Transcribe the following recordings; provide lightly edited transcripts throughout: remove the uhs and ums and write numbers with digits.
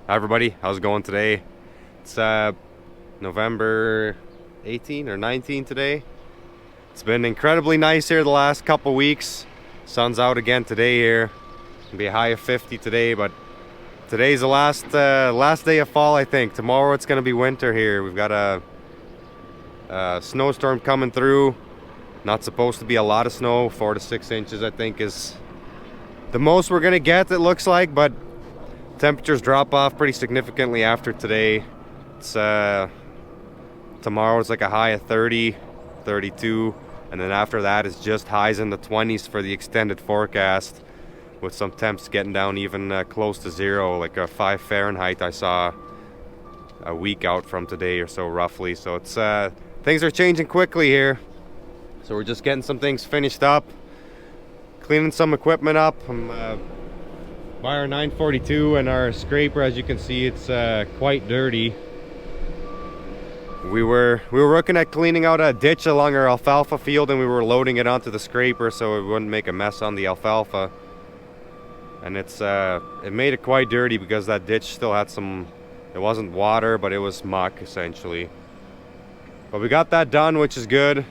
Hi everybody, how's it going today? It's November 18 or 19 today. It's been incredibly nice here the last couple weeks. Sun's out again today here. It'll be a high of 50 today, but today's the last day of fall, I think. Tomorrow it's gonna be winter here. We've got a snowstorm coming through. Not supposed to be a lot of snow. 4 to 6 inches I think is the most we're gonna get, it looks like, but temperatures drop off pretty significantly after today. It's tomorrow it's like a high of 30, 32, and then after that it's just highs in the 20s for the extended forecast, with some temps getting down even close to zero, like a 5 Fahrenheit I saw a week out from today or so roughly. So it's things are changing quickly here. So we're just getting some things finished up, cleaning some equipment up. By our 942 and our scraper, as you can see, it's quite dirty. We were looking at cleaning out a ditch along our alfalfa field, and we were loading it onto the scraper so it wouldn't make a mess on the alfalfa. And it made it quite dirty because that ditch still had some, it wasn't water, but it was muck essentially. But we got that done, which is good. I'm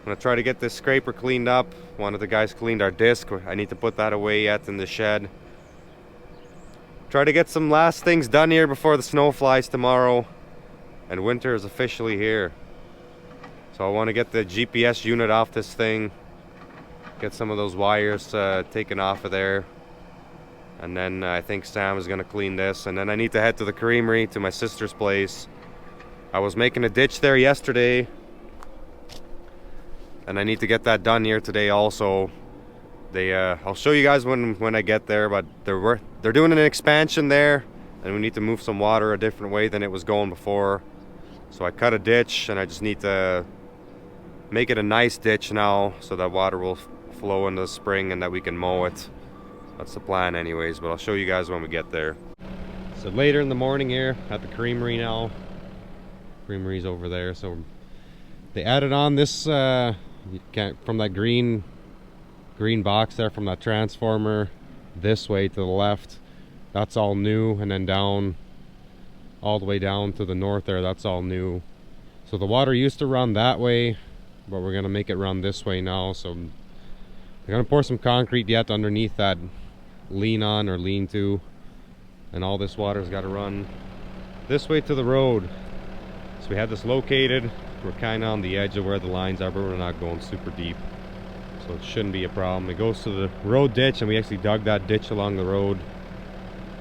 gonna try to get this scraper cleaned up. One of the guys cleaned our disc. I need to put that away yet in the shed. Try to get some last things done here before the snow flies tomorrow, and winter is officially here. So I want to get the GPS unit off this thing, get some of those wires taken off of there, and then I think Sam is going to clean this, and then I need to head to the creamery, to my sister's place. I was making a ditch there yesterday, and I need to get that done here today also. I'll show you guys when I get there, but they're doing an expansion there, and we need to move some water a different way than it was going before. So I cut a ditch, and I just need to make it a nice ditch now so that water will flow into the spring and that we can mow it. That's the plan anyways, but I'll show you guys when we get there. So later in the morning here at the creamery now. Creamery's over there. So they added on this you can't, from that green box there, from that transformer this way to the left, that's all new, and then down all the way down to the north there, that's all new. So the water used to run that way, but we're gonna make it run this way now. So we're gonna pour some concrete yet underneath that lean-on or lean-to, and all this water's got to run this way to the road. So we had this located, we're kind of on the edge of where the lines are, but we're not going super deep, so it shouldn't be a problem. It goes to the road ditch, and we actually dug that ditch along the road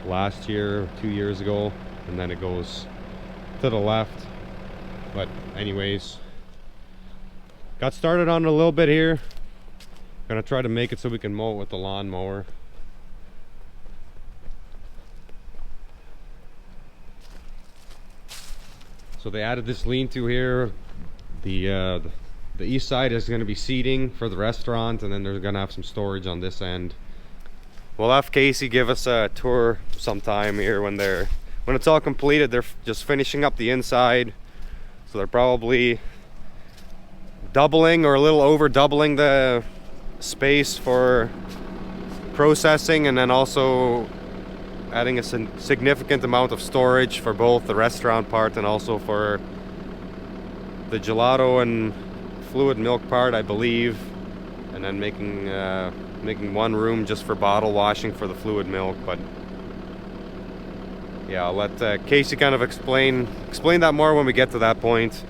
last year or 2 years ago, and then it goes to the left. But anyways, got started on it a little bit here. Gonna try to make it so we can mow it with the lawnmower. So they added this lean-to here. The east side is going to be seating for the restaurant, and then they're going to have some storage on this end. We'll have Casey give us a tour sometime here when it's all completed. They're just finishing up the inside, so they're probably doubling or a little over doubling the space for processing, and then also adding a significant amount of storage for both the restaurant part and also for the gelato and fluid milk part, I believe, and then making one room just for bottle washing for the fluid milk. But yeah, I'll let Casey kind of explain that more when we get to that point.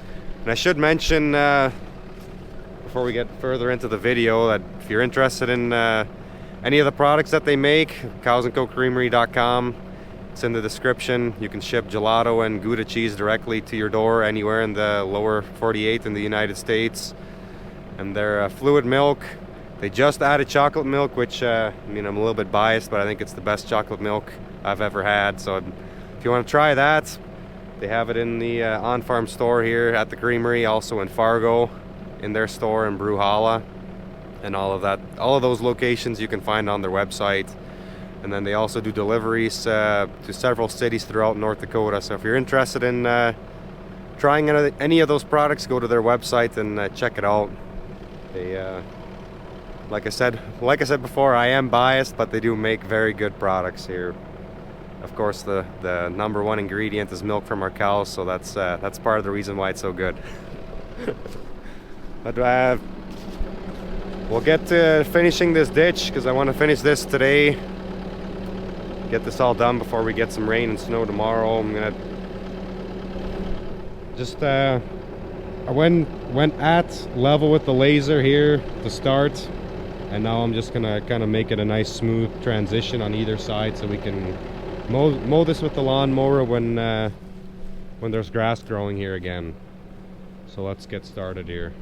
And I should mention before we get further into the video that if you're interested in any of the products that they make, COCREAMERY.com, it's in the description. You can ship gelato and Gouda cheese directly to your door anywhere in the lower 48 in the United States. And their fluid milk, they just added chocolate milk, which I mean, I'm a little bit biased, but I think it's the best chocolate milk I've ever had. So if you want to try that, they have it in the on-farm store here at the creamery, also in Fargo in their store in Bruhala, and all of those locations you can find on their website. And then they also do deliveries to several cities throughout North Dakota. So if you're interested in trying any of those products, go to their website and check it out. They like I said before, I am biased, but they do make very good products here. of course, the number one ingredient is milk from our cows, so that's part of the reason why it's so good. But we'll get to finishing this ditch because I want to finish this today. Get this all done before we get some rain and snow tomorrow. I'm gonna just I went at level with the laser here to start, and now I'm just gonna kind of make it a nice smooth transition on either side so we can mow this with the lawnmower when there's grass growing here again. So let's get started here.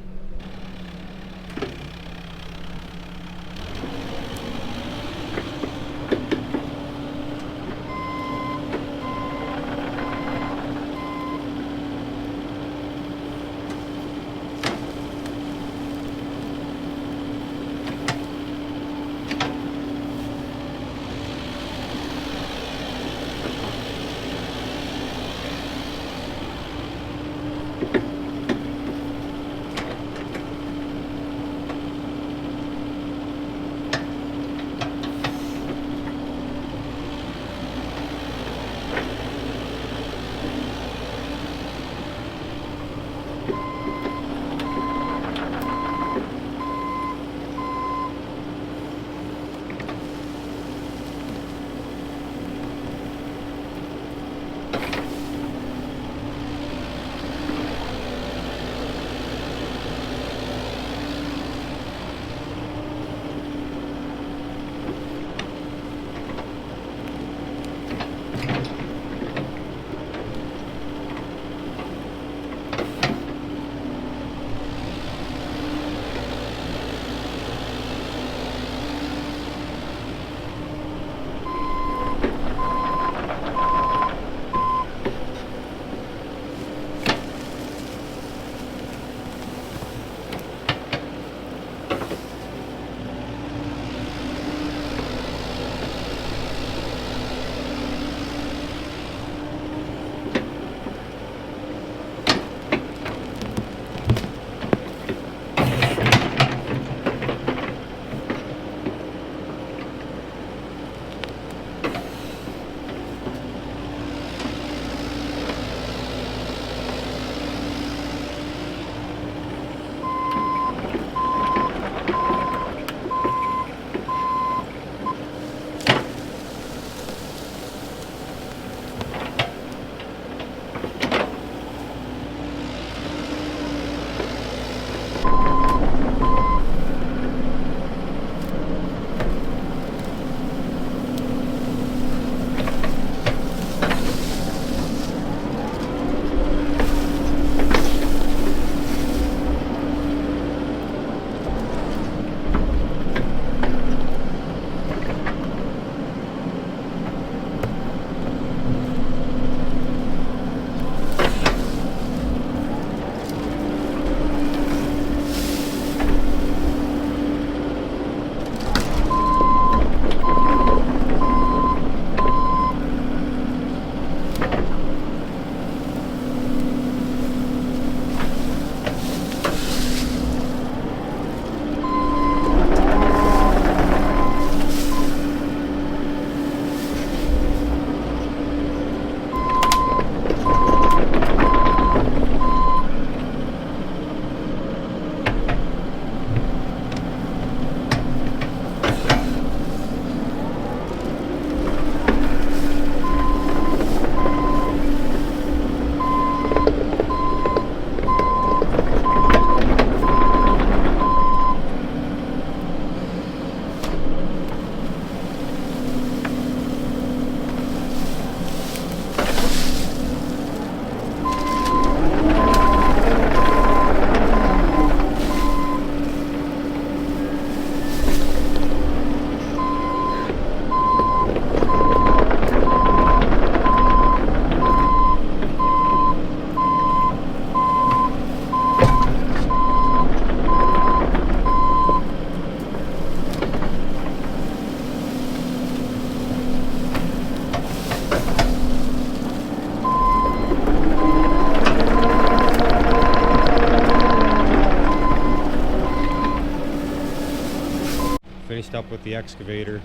Finished up with the excavator.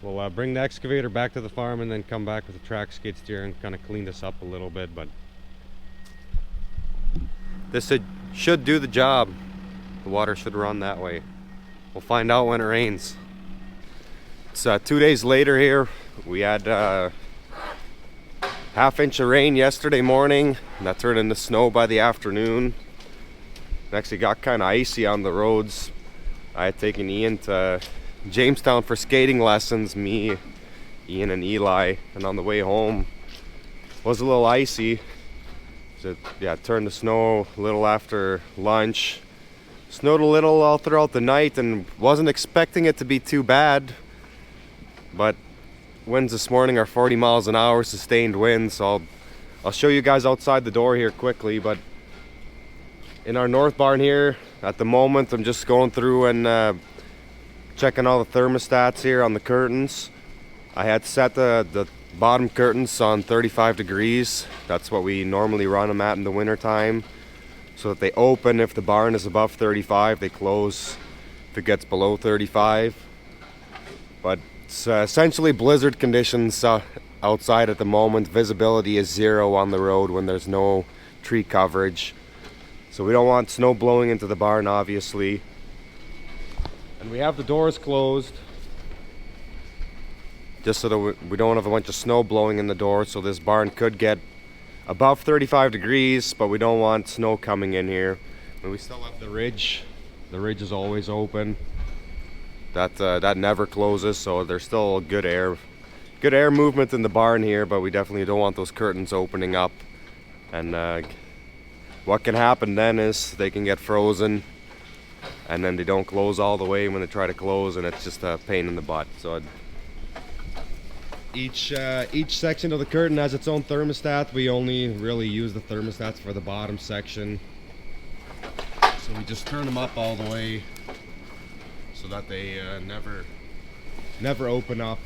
we'll bring the excavator back to the farm and then come back with a track skid steer and kind of clean this up a little bit, but this should do the job. The water should run that way. We'll find out when it rains. It's 2 days later here. We had half inch of rain yesterday morning, and that turned into snow by the afternoon. It actually got kind of icy on the roads. I had taken Ian to Jamestown for skating lessons, me, Ian and Eli, and on the way home it was a little icy. So yeah, it turned to snow a little after lunch. Snowed a little all throughout the night and wasn't expecting it to be too bad, but winds this morning are 40 miles an hour, sustained winds. So I'll show you guys outside the door here quickly, but in our north barn here at the moment I'm just going through and checking all the thermostats here on the curtains. I had set the bottom curtains on 35 degrees. That's what we normally run them at in the winter time, so that they open if the barn is above 35, they close if it gets below 35. But it's essentially blizzard conditions outside at the moment. Visibility is 0 on the road when there's no tree coverage, so we don't want snow blowing into the barn, obviously. And we have the doors closed just so that we don't have a bunch of snow blowing in the door. So this barn could get above 35 degrees, but we don't want snow coming in here. And we still have the ridge. The ridge is always open. That never closes, so there's still good air movement in the barn here, but we definitely don't want those curtains opening up. And what can happen then is they can get frozen, and then they don't close all the way when they try to close, and it's just a pain in the butt. So each section of the curtain has its own thermostat. We only really use the thermostats for the bottom section, so we just turn them up all the way so that they never open up,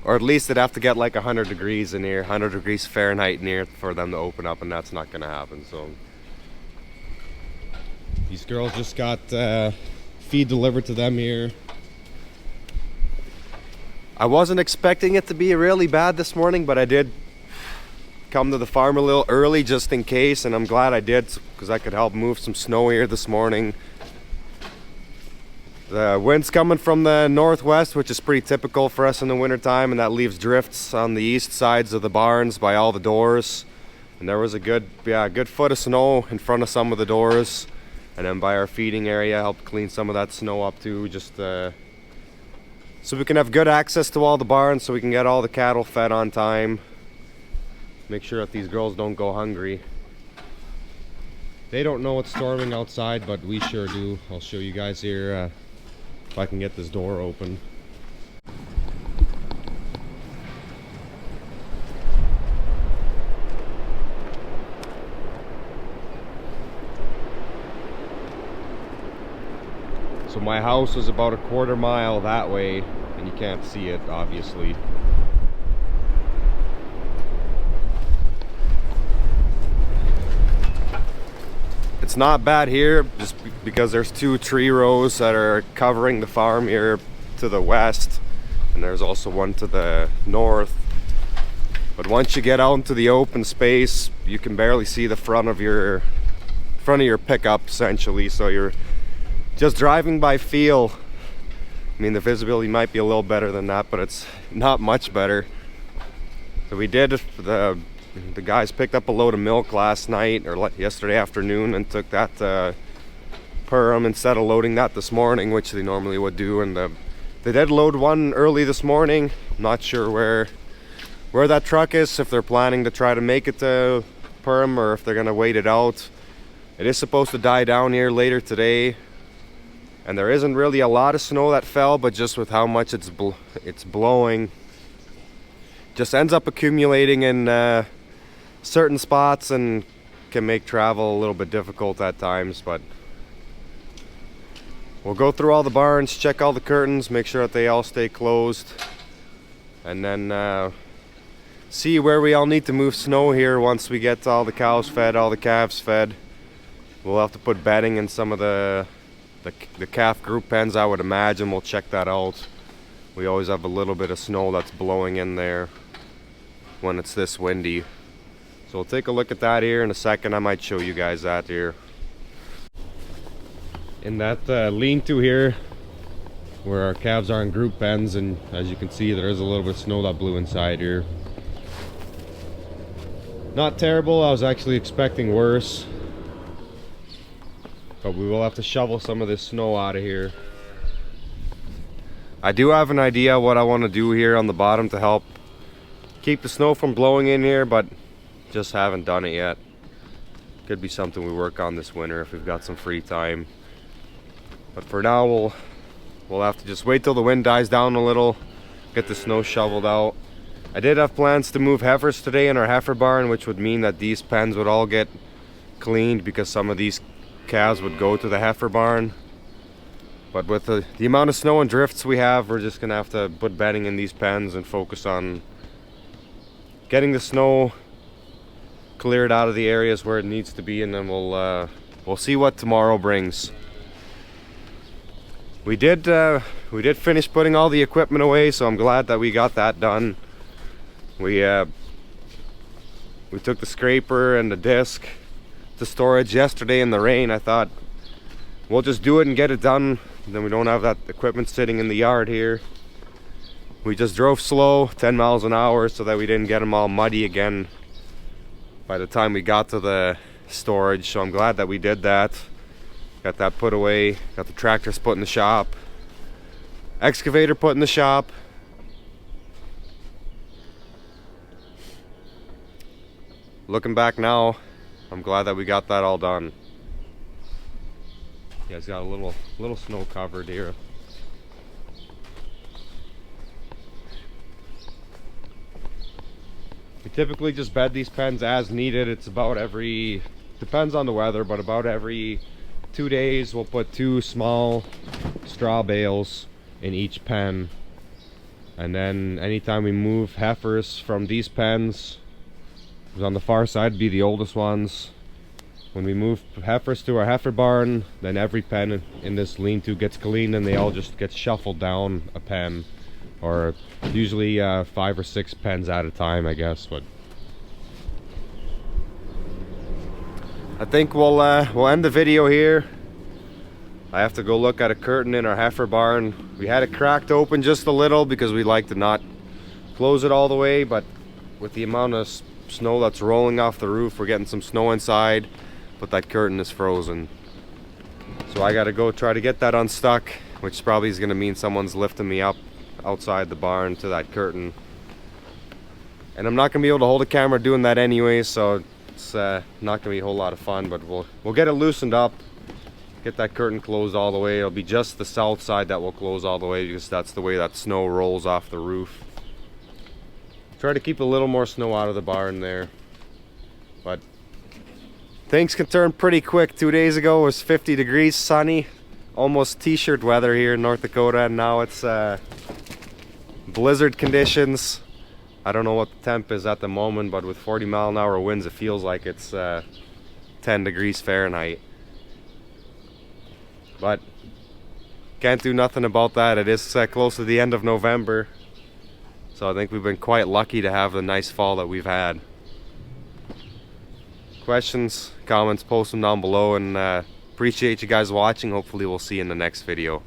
or at least they'd have to get like 100 degrees in here, 100 degrees Fahrenheit in here for them to open up, and that's not going to happen. So these girls just got feed delivered to them here. I wasn't expecting it to be really bad this morning, but I did come to the farm a little early just in case, and I'm glad I did, because I could help move some snow here this morning. The wind's coming from the northwest, which is pretty typical for us in the wintertime, and that leaves drifts on the east sides of the barns by all the doors. And there was a good foot of snow in front of some of the doors, and then by our feeding area, helped clean some of that snow up too, just so we can have good access to all the barns, so we can get all the cattle fed on time. Make sure that these girls don't go hungry. They don't know it's storming outside, but we sure do. I'll show you guys here if I can get this door open. So my house is about a quarter mile that way, and you can't see it, obviously. It's not bad here, just because there's 2 tree rows that are covering the farm here to the west, and there's also one to the north. But once you get out into the open space, you can barely see the front of your pickup, essentially. So you're just driving by feel. I mean, the visibility might be a little better than that, but it's not much better. So we did, the guys picked up a load of milk last night or yesterday afternoon and took that to Perham instead of loading that this morning, which they normally would do. And they did load one early this morning. I'm not sure where that truck is, if they're planning to try to make it to Perham or if they're gonna wait it out. It is supposed to die down here later today, and there isn't really a lot of snow that fell, but just with how much it's blowing, just ends up accumulating in certain spots and can make travel a little bit difficult at times. But we'll go through all the barns, check all the curtains, make sure that they all stay closed, and then see where we all need to move snow here once we get all the cows fed, all the calves fed. We'll have to put bedding in some of the calf group pens, I would imagine. We'll check that out We always have a little bit of snow that's blowing in there when it's this windy. So we'll take a look at that here in a second. I might show you guys that here. In that lean-to here, where our calves are in group pens, and as you can see, there is a little bit of snow that blew inside here. Not terrible, I was actually expecting worse. But we will have to shovel some of this snow out of here. I do have an idea what I want to do here on the bottom to help keep the snow from blowing in here, but just haven't done it yet. Could be something we work on this winter if we've got some free time. But for now, we'll have to just wait till the wind dies down a little, get the snow shoveled out. I did have plans to move heifers today in our heifer barn, which would mean that these pens would all get cleaned because some of these calves would go to the heifer barn. But with the amount of snow and drifts we have, we're just gonna have to put bedding in these pens and focus on getting the snow cleared out of the areas where it needs to be, and then we'll see what tomorrow brings. We did finish putting all the equipment away, so I'm glad that we got that done. We took the scraper and the disc to storage yesterday in the rain. I thought we'll just do it and get it done, then we don't have that equipment sitting in the yard here. We just drove slow, 10 miles an hour, so that we didn't get them all muddy again by the time we got to the storage. So I'm glad that we did that. Got that put away, got the tractors put in the shop, excavator put in the shop. Looking back now, I'm glad that we got that all done. Yeah, it's got a little snow covered here. We typically just bed these pens as needed. It's about depends on the weather, but about every 2 days we'll put 2 small straw bales in each pen. And then anytime we move heifers from these pens, on the far side be the oldest ones. When we move heifers to our heifer barn, then every pen in this lean-to gets cleaned and they all just get shuffled down a pen, or usually 5 or 6 pens at a time, I guess. But I think we'll end the video here. I have to go look at a curtain in our heifer barn. We had it cracked open just a little because we like to not close it all the way, but with the amount of snow that's rolling off the roof, we're getting some snow inside, but that curtain is frozen. So I gotta go try to get that unstuck, which probably is gonna mean someone's lifting me up outside the barn to that curtain. And I'm not gonna be able to hold a camera doing that anyway, so it's not gonna be a whole lot of fun, but we'll get it loosened up, get that curtain closed all the way. It'll be just the south side that will close all the way because that's the way that snow rolls off the roof. Try to keep a little more snow out of the barn there. But things can turn pretty quick. 2 days ago it was 50 degrees, sunny, almost t-shirt weather here in North Dakota, and now it's blizzard conditions. I don't know what the temp is at the moment, but with 40-mile-an-hour winds it feels like it's 10 degrees Fahrenheit. But can't do nothing about that. It is close to the end of November. So I think we've been quite lucky to have the nice fall that we've had. Questions, comments, post them down below, and appreciate you guys watching. Hopefully we'll see you in the next video.